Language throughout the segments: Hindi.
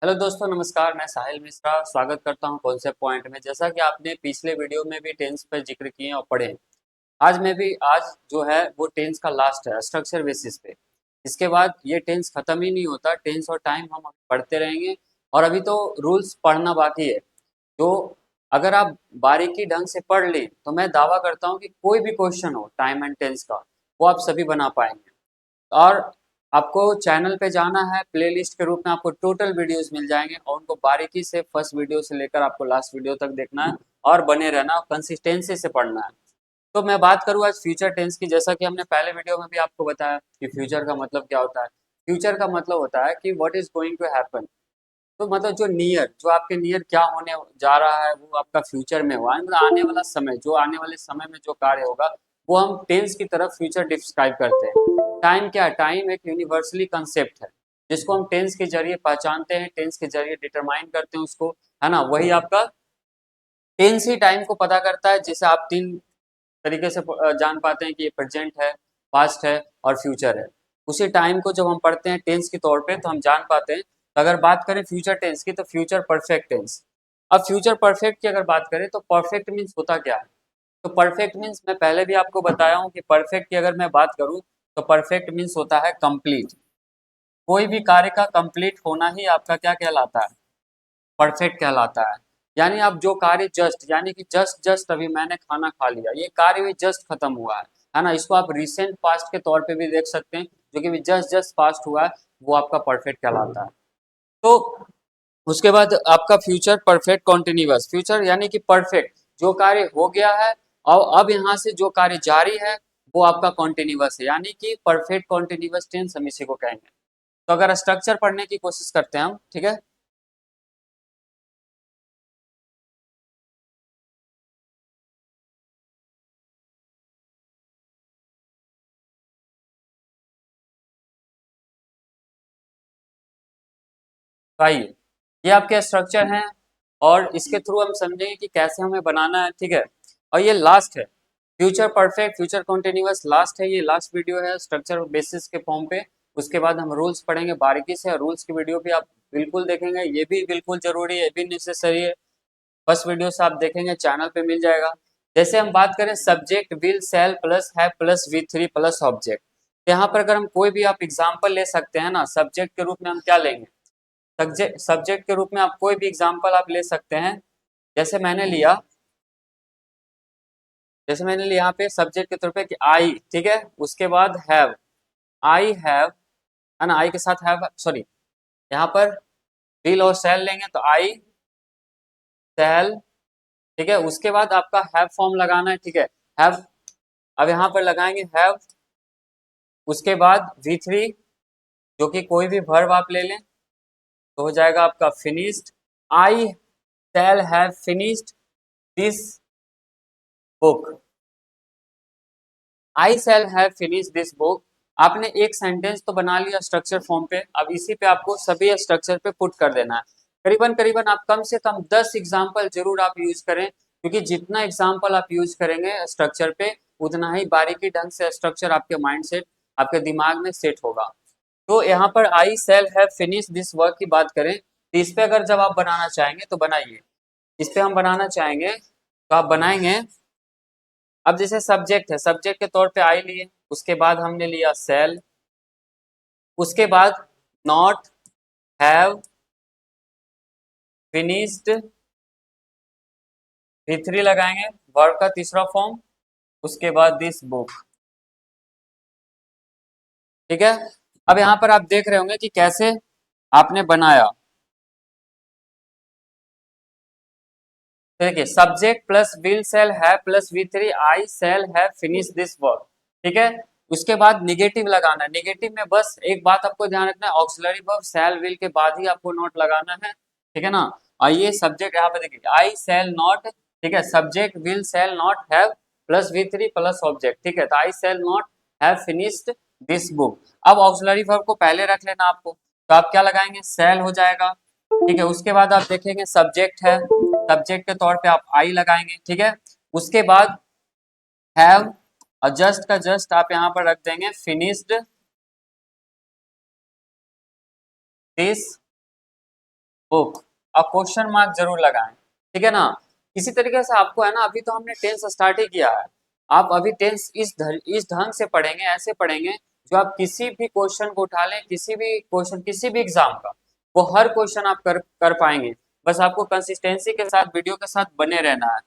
हेलो दोस्तों, नमस्कार। मैं साहिल मिश्रा स्वागत करता हूं कॉन्सेप्ट पॉइंट में। जैसा कि आपने पिछले वीडियो में भी टेंस पर जिक्र किए और पढ़े, आज जो है वो टेंस का लास्ट है स्ट्रक्चर बेसिस पे। इसके बाद ये टेंस खत्म ही नहीं होता। टेंस और टाइम हम पढ़ते रहेंगे और अभी तो रूल्स पढ़ना बाकी है। तो अगर आप बारीकी ढंग से पढ़ लें तो मैं दावा करता हूं कि कोई भी क्वेश्चन हो टाइम एंड टेंस का, वो आप सभी बना पाएंगे। और आपको चैनल पे जाना है, प्लेलिस्ट के रूप में आपको टोटल वीडियोस मिल जाएंगे और उनको बारीकी से फर्स्ट वीडियो से लेकर आपको लास्ट वीडियो तक देखना है और बने रहना और कंसिस्टेंसी से पढ़ना है। तो मैं बात करूँ आज फ्यूचर टेंस की। जैसा कि हमने पहले वीडियो में भी आपको बताया कि फ्यूचर का मतलब क्या होता है। फ्यूचर का मतलब होता है कि what is going to happen. तो मतलब जो नियर, जो आपके नियर क्या होने जा रहा है वो आपका फ्यूचर में हुआ है, मतलब आने वाला समय, जो आने वाले समय में जो कार्य होगा वो हम टेंस की तरफ फ्यूचर डिस्क्राइब करते हैं। टाइम क्या है? टाइम एक यूनिवर्सली कंसेप्ट है जिसको हम टेंस के जरिए पहचानते हैं, टेंस के जरिए डिटरमाइन करते हैं उसको, है ना। वही आपका टेंस ही टाइम को पता करता है, जिसे आप तीन तरीके से जान पाते हैं कि ये प्रेजेंट है, पास्ट है और फ्यूचर है। उसी टाइम को जब हम पढ़ते हैं टेंस के तौर पे तो हम जान पाते हैं। तो अगर बात करें फ्यूचर टेंस की तो फ्यूचर परफेक्ट टेंस। अब फ्यूचर परफेक्ट की अगर बात करें तो परफेक्ट मीन्स होता क्या है? तो परफेक्ट मीन्स मैं पहले भी आपको बताया हूँ कि परफेक्ट की अगर मैं बात करूँ तो परफेक्ट मीन्स होता है कंप्लीट। कोई भी कार्य का कंप्लीट होना ही आपका क्या कहलाता है? परफेक्ट कहलाता है। यानी आप जो कार्य जस्ट, यानी कि जस्ट जस्ट अभी मैंने खाना खा लिया, ये कार्य भी जस्ट खत्म हुआ है ना। इसको आप रिसेंट पास्ट के तौर पे भी देख सकते हैं, जो कि भी जस्ट जस्ट पास्ट हुआ है, वो आपका परफेक्ट कहलाता है। तो उसके बाद आपका फ्यूचर परफेक्ट कॉन्टिन्यूअस। फ्यूचर यानी कि परफेक्ट, जो कार्य हो गया है और अब यहाँ से जो कार्य जारी है वो आपका कॉन्टिन्यूअस है, यानी कि परफेक्ट कॉन्टिन्यूअस टेंस हम इसी को कहेंगे। तो अगर स्ट्रक्चर पढ़ने की कोशिश करते हैं हम, ठीक है। तो आइए, ये आपके स्ट्रक्चर हैं और इसके थ्रू हम समझेंगे कि कैसे हमें बनाना है, ठीक है। और ये लास्ट है, future perfect, future continuous last है। ये लास्ट वीडियो है स्ट्रक्चर बेसिस के फॉर्म पे। उसके बाद हम रूल्स पढ़ेंगे बारीकी से, और रूल्स की वीडियो भी आप बिल्कुल देखेंगे, ये भी बिल्कुल जरूरी है, ये भी नेसेसरी है। फर्स्ट वीडियो से आप देखेंगे, चैनल पे मिल जाएगा। जैसे हम बात करें सब्जेक्ट विल सेल प्लस है plus we three plus object, तो यहाँ पर अगर हम कोई भी आप एग्जाम्पल ले सकते हैं ना, सब्जेक्ट के रूप में हम क्या लेंगे? सब्जेक्ट के रूप में आप कोई भी एग्जाम्पल आप ले सकते हैं। जैसे मैंने लिया, यहाँ पे सब्जेक्ट के तौर पे कि आई, ठीक है। उसके बाद हैव, आई हैव, है ना। आई के साथ हैव, सॉरी, यहाँ पर विल और सेल लेंगे तो आई सेल, ठीक है। उसके बाद आपका हैव फॉर्म लगाना है, ठीक है। हैव, अब यहाँ पर लगाएंगे हैव। उसके बाद वी थ्री, जो कि कोई भी वर्ब आप ले लें तो हो जाएगा आपका finished. I shall have finished this book, I shall have finish this book. आपने एक सेंटेंस तो बना लिया स्ट्रक्चर फॉर्म पे, अब इसी पे आपको सभी स्ट्रक्चर पे पुट कर देना है। करीबन करीबन आप कम से कम 10 एग्जाम्पल जरूर आप यूज करें, क्योंकि जितना एग्जाम्पल आप यूज करेंगे स्ट्रक्चर पे उतना ही बारीकी ढंग से स्ट्रक्चर आपके माइंड सेट, आपके दिमाग में सेट होगा। तो यहाँ पर I shall have finish this work की बात करें तो इस पे अगर जब आप बनाना चाहेंगे तो बनाइए। इस पे हम बनाना चाहेंगे तो आप बनाएंगे। अब जैसे सब्जेक्ट है, सब्जेक्ट के तौर पे आई लिए, उसके बाद हमने लिया सेल, उसके बाद नॉट, हैव, फिनिश्ड, V3 लगाएंगे, वर्ब का तीसरा फॉर्म, उसके बाद दिस बुक, ठीक है। अब यहाँ पर आप देख रहे होंगे कि कैसे आपने बनाया। देखिए, subject plus will shall have plus V3, I shall have finish this work, ठीक है। उसके बाद निगेटिव लगाना है। निगेटिव में बस एक बात आपको ध्यान रखना है, ऑक्सिलरी वर्ब सेल विल के बाद ही आपको नॉट लगाना है, ठीक है ना। और ये सब्जेक्ट यहाँ पे देखिए, आई सेल नॉट, ठीक है, subject will shall not have plus V3 plus object, ठीक है। तो I shall not have finished this book. अब ऑक्सिलरी वर्ब को पहले रख लेना आपको, तो आप क्या लगाएंगे? सेल हो जाएगा, ठीक है। उसके बाद आप देखेंगे सब्जेक्ट है, सब्जेक्ट के तौर पे आप आई लगाएंगे, ठीक है। उसके बाद हैव, और जस्ट का जस्ट आप यहाँ पर रख देंगे फिनिश्ड दिस बुक, और क्वेश्चन मार्क जरूर लगाएं, ठीक है ना। इसी तरीके से आपको है ना, अभी तो हमने टेंस स्टार्ट ही किया है, आप अभी टेंस इस ढंग से पढ़ेंगे, ऐसे पढ़ेंगे जो आप किसी भी क्वेश्चन को उठा लें, किसी भी क्वेश्चन, किसी भी एग्जाम का, वो हर क्वेश्चन आप कर पाएंगे। बस आपको कंसिस्टेंसी के साथ वीडियो के साथ बने रहना है।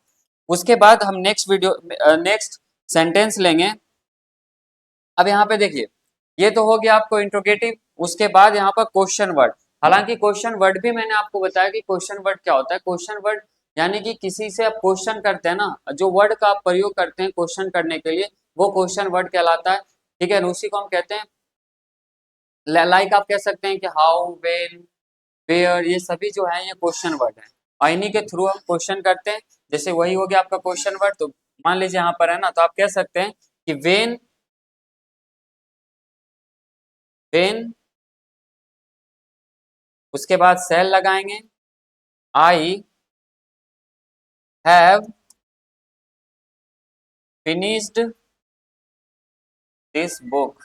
उसके बाद हम नेक्स्ट सेंटेंस लेंगे। अब यहाँ पे देखिए, ये तो हो गया आपको इंट्रोगेटिव। उसके बाद यहाँ पर क्वेश्चन वर्ड। हालांकि क्वेश्चन वर्ड भी मैंने आपको बताया कि क्वेश्चन वर्ड क्या होता है। क्वेश्चन वर्ड यानी कि किसी से आप क्वेश्चन करते हैं ना, जो वर्ड का आप प्रयोग करते हैं क्वेश्चन करने के लिए, वो क्वेश्चन वर्ड कहलाता है, ठीक है। उसी को हम कहते हैं, लाइक आप कह सकते हैं कि हाउ, व्हेन, वेयर, ये सभी जो है ये क्वेश्चन वर्ड है, और इन्हीं के थ्रू हम क्वेश्चन करते हैं। जैसे वही हो गया आपका क्वेश्चन वर्ड। तो मान लीजिए यहाँ पर है ना, तो आप कह सकते हैं कि वेन, उसके बाद सेल लगाएंगे, I have finished this book,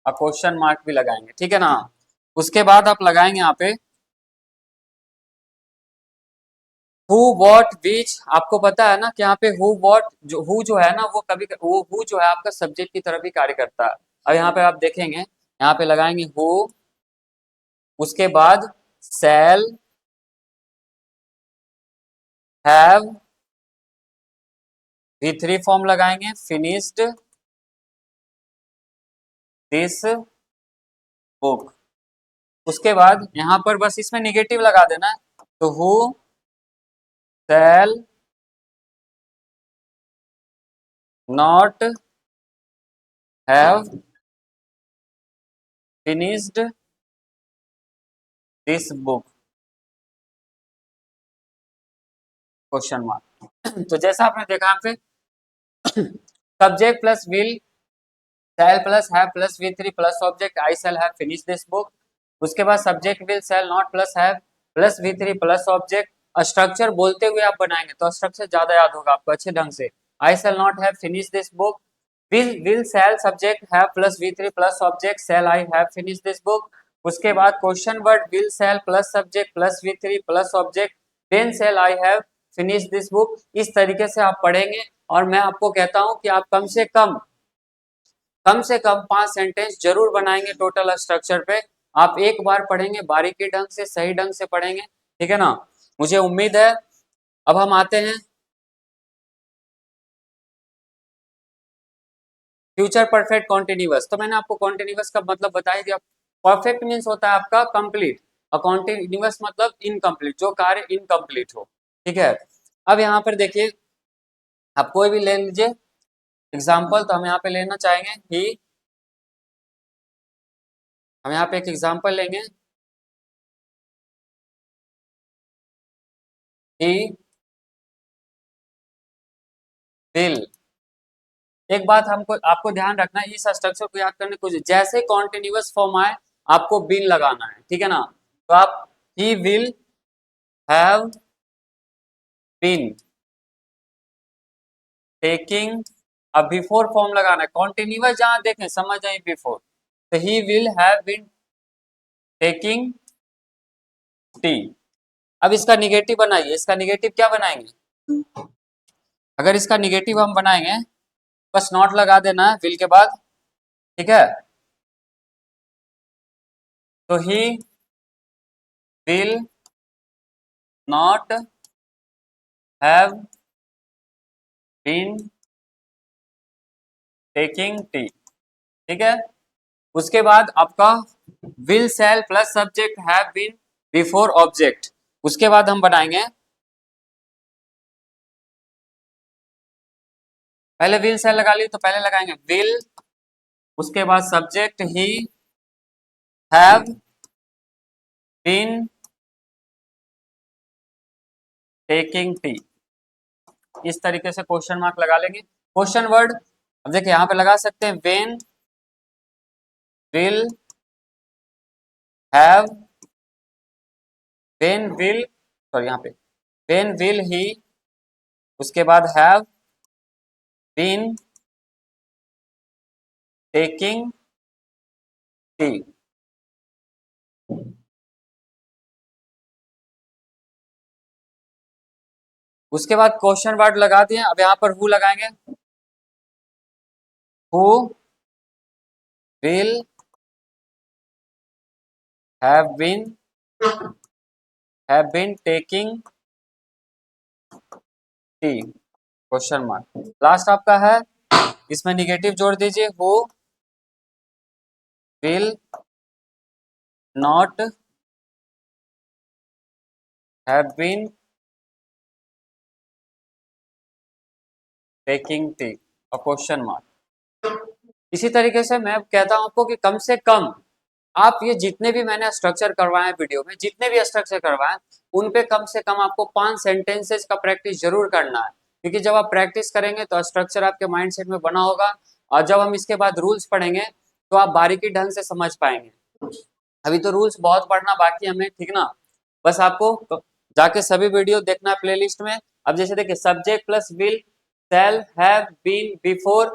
और क्वेश्चन मार्क भी लगाएंगे, ठीक है ना। उसके बाद आप लगाएंगे यहाँ पे हु वॉट विच। आपको पता है ना कि यहाँ पे हु जो है ना, वो कभी वो हु जो है आपका सब्जेक्ट की तरफ भी कार्य करता है। अब यहाँ पे आप देखेंगे, यहाँ पे लगाएंगे हु, उसके बाद सेल हैव, V3 फॉर्म लगाएंगे, फिनिश्ड दिस बुक। उसके बाद यहाँ पर बस इसमें निगेटिव लगा देना है, तो who shell not have finished this book, question mark. तो जैसा आपने देखा यहाँ पे subject plus will, shall plus have plus V3 plus object, I shall have finish this book. उसके बाद subject will shall not plus have plus V3 plus object. Structure बोलते हुए आप बनाएंगे तो स्ट्रक्चर ज्यादा याद होगा आपको अच्छे ढंग से। I shall not have finish this book, will shall subject have plus V3 plus object, shall I have finish this book. उसके बाद question word will shall plus subject plus V3 plus object, then shall I have finish this book. इस तरीके से आप पढ़ेंगे, और मैं आपको कहता हूं कि आप कम से कम 5 सेंटेंस जरूर बनाएंगे टोटल स्ट्रक्चर पे। आप एक बार पढ़ेंगे, बारीकी ढंग से, सही ढंग से पढ़ेंगे, ठीक है ना। मुझे उम्मीद है। अब हम आते हैं फ्यूचर परफेक्ट कॉन्टिन्यूअस। तो मैंने आपको कॉन्टिन्यूअस का मतलब बताया दिया। परफेक्ट मीन्स होता है आपका कंप्लीट, और कॉन्टिन्यूअस मतलब इनकम्प्लीट, जो कार्य इनकम्प्लीट हो, ठीक है। अब यहाँ पर देखिए, आप कोई भी ले लीजिए एग्जाम्पल। तो हम यहाँ पे लेना चाहेंगे ही, हम यहाँ पे एक एग्जाम्पल लेंगे, ही विल। एक बात हमको आपको ध्यान रखना है, इस स्ट्रक्चर को याद करने की कोशिश, जैसे कॉन्टिन्यूअस फॉर्म आए आपको बिन लगाना है, ठीक है ना। तो आप he will have been taking, अब बिफोर फॉर्म लगाना है, कॉन्टिन्यूअस जहां देखें समझ जाए बिफोर, तो he will have been taking tea. अब इसका निगेटिव बनाइए, इसका निगेटिव क्या बनाएंगे। अगर इसका निगेटिव हम बनाएंगे, बस नॉट लगा देना है विल के बाद, ठीक है। तो he will not have been taking tea, ठीक है। उसके बाद आपका will shall plus subject have been before object. उसके बाद हम बनाएंगे, पहले विल सेल लगा ली तो पहले लगाएंगे विल, उसके बाद subject he have been taking tea. इस तरीके से क्वेश्चन मार्क लगा लेंगे। क्वेश्चन वर्ड अब देखिए यहाँ पे लगा सकते हैं, when will have, when will, sorry यहाँ पे वेन विल ही, उसके बाद हैव बीन टेकिंग टी। उसके बाद क्वेश्चन वर्ड लगा दिए, अब यहाँ पर हु लगाएंगे, who will have been taking tea, question mark. Last आपका है, इसमें निगेटिव जोड़ दीजिए, who will not have been taking tea, और क्वेश्चन मार्क। इसी तरीके से मैं कहता हूं आपको कि कम से कम आप ये जितने भी मैंने स्ट्रक्चर करवाए वीडियो में, जितने भी स्ट्रक्चर करवाए, उन पे कम से कम आपको 5 सेंटेंसेस का प्रैक्टिस जरूर करना है, क्योंकि जब आप प्रैक्टिस करेंगे तो स्ट्रक्चर आपके माइंडसेट में बना होगा, और जब हम इसके बाद रूल्स पढ़ेंगे तो आप बारीकी ढंग से समझ पाएंगे। अभी तो रूल्स बहुत पढ़ना बाकी है हमें, ठीक ना। बस आपको जाके सभी वीडियो देखना है प्लेलिस्ट में। अब जैसे देखिए, subject plus will shall have been before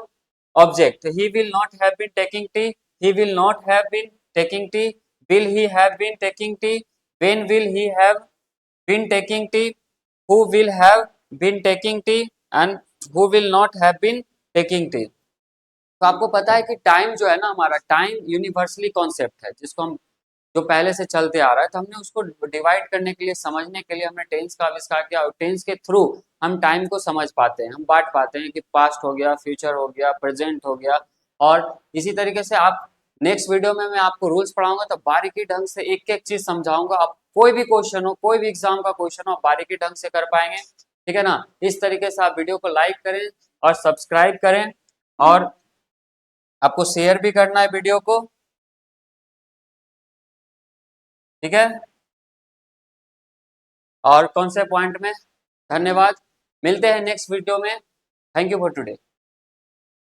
object, he will not have been taking tea, he will not have been taking tea, will he have been taking tea, when will he have been taking tea, who will have been taking tea, and who will not have been taking tea। तो आपको पता है कि टाइम जो है ना, हमारा टाइम यूनिवर्सली कॉन्सेप्ट है, जिसको हम जो पहले से चलते आ रहा है, तो हमने उसको डिवाइड करने के लिए, समझने के लिए हमने टेंस का आविष्कार किया, और टेंस के थ्रू हम टाइम को समझ पाते हैं, हम बांट पाते हैं कि पास्ट हो गया, फ्यूचर हो गया, प्रेजेंट हो गया। और इसी तरीके से आप नेक्स्ट वीडियो में मैं आपको रूल्स पढ़ाऊंगा, तो बारीकी ढंग से एक एक चीज समझाऊंगा, आप कोई भी क्वेश्चन हो, कोई भी एग्जाम का क्वेश्चन हो, आप बारीकी ढंग से कर पाएंगे, ठीक है ना। इस तरीके से आप वीडियो को लाइक करें और सब्सक्राइब करें, और आपको शेयर भी करना है वीडियो को, ठीक है। और कौन से पॉइंट में, धन्यवाद, मिलते हैं नेक्स्ट वीडियो में। Thank you for today.